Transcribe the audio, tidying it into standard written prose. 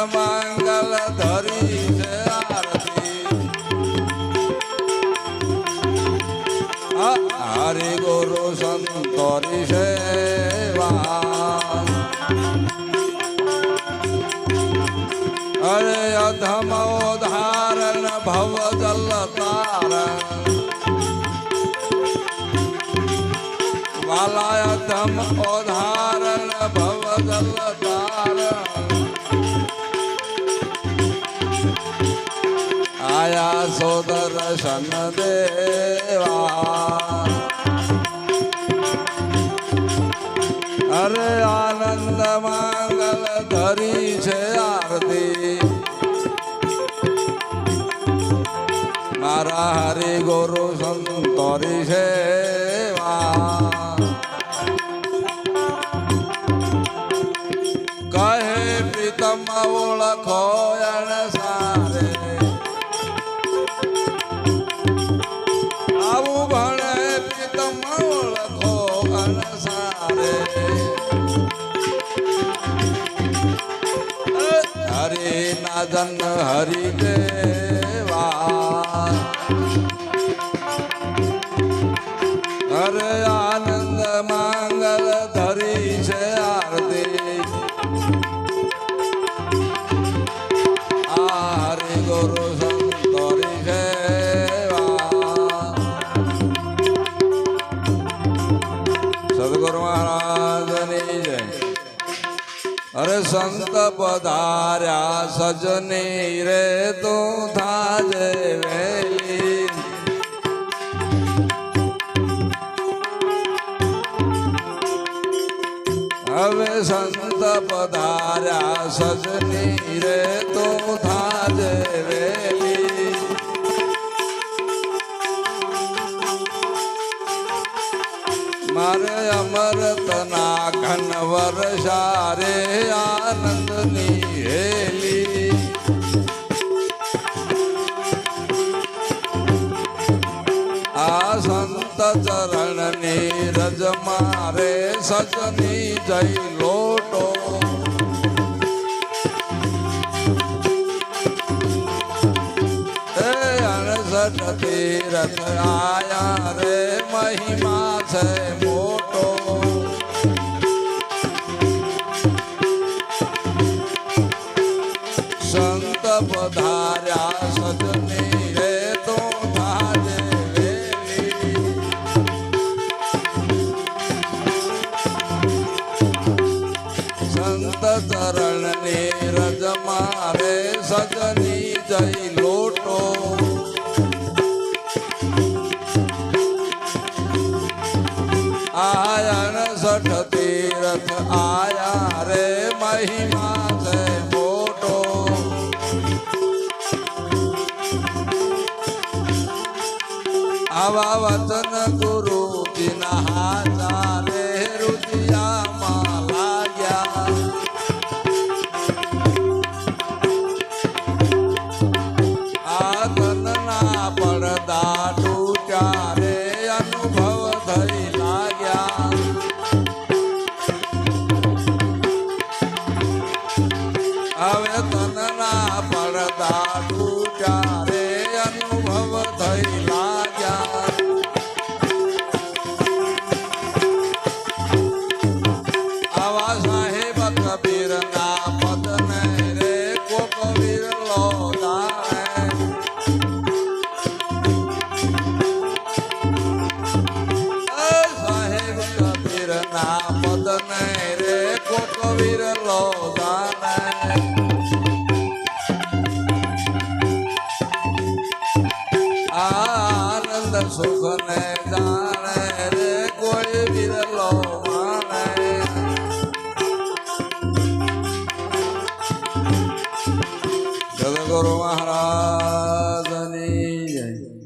મંગલ ધરી છે આરતી હરિ ગુરુ સંતોરી સેવા અરે અધમ ઉદાહરણ ભવ જલ તારણ વાલા અધમ ઉદાહરણ ભવ જલ તારણ આયા સો દર્શન દેવા અરે આનંદ મંગલ ધરી છે આરતી મારા હરિ ગુરુ સંતોરી સેવા કહે પ્રીતમ ઓળખો અણ સારે આવું ભણે પ્રીતમ ઓળખો અણ સારે હરિ ના જન હરિ દેવા હરે આનંદ મંગલ ધરી છે આરતી આ હરિ ગુરુ સંતોરી સેવા સદગુરુ મહારાજની જય અરે સંત પધાર્યા સજની રે તું થાજે વેલી હવે સંત પધાર્યા સજની રે તું થાજે વેલી મારે અમૃતના ઘન વર્ષારે આનંદની હેલી આ સંત ચરણની રજ મારે સજની જય લોટો એ 68 તીરથ આયા રે મહિમા છે મોટો સંત પધાર્યા સજની રે તો થાજે વેલી સંત ચરણની રજ મારે સજની જય લોટો આયણ 68 તીરથ આયા રે મહિમા છે મોટો આવા વચન ગુરુજીના હાચા રે રુદિયામાં લાગ્યા આ તનના પડદા તૂટ્યા રે અનુભવ થઈ લાગ્યા હવે તનના પડદા તૂટ્યા રે અનુભવ થઈ લાગ્યા આવા સાહેબ કબીર ના પદને રે કોક વિરલો જાણે સાહેબ કબીર ના પદને રે કોક વિરલો જાણે આનંદ સુખ ને જાણે રે કોઈ વિરલો